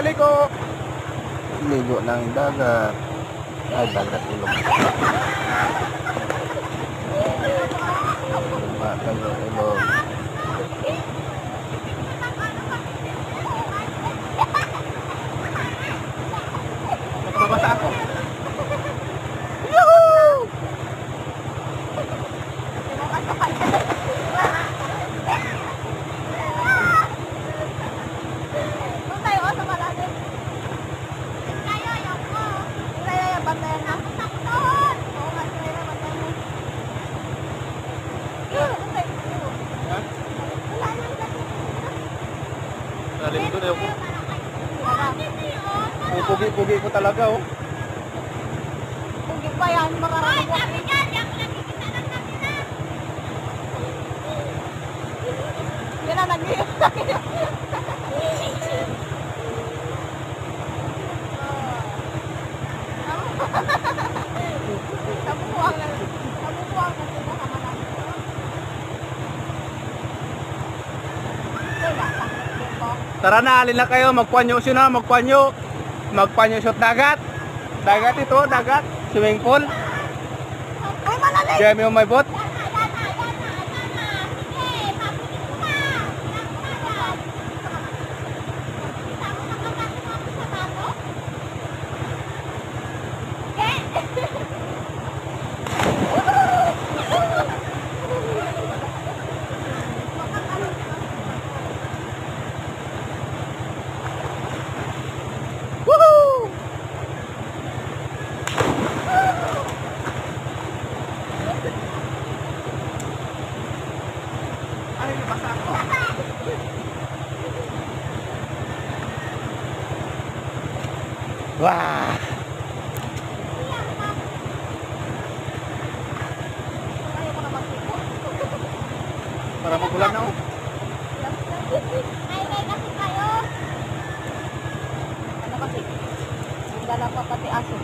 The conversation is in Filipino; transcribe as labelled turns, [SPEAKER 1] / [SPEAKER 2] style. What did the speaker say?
[SPEAKER 1] ligo. Ligo ng dagat. Ay, dagat ilog. Luma kayo ilog. Nakababasa ako. Yuhuu! Lalim doon ako. Pugi-pugi ko talaga oh.
[SPEAKER 2] Pugi pa yan, makarami po. Yan na, nag-iip na kayo. Nabubuang na sinuha naman.
[SPEAKER 1] Tara na, alin na kayo, magpanyo sino, magpanyo. Magpanyo shot dagat. Dagat ito, dagat. Swimming pool.
[SPEAKER 2] Uy, malalim!
[SPEAKER 1] Diyan mo may boat. Woohoo! Ay, nabasa ako. Wah! Para magulan na oh.
[SPEAKER 2] Ay, kasi kayo. Ano kasi? Dala pa pati aso.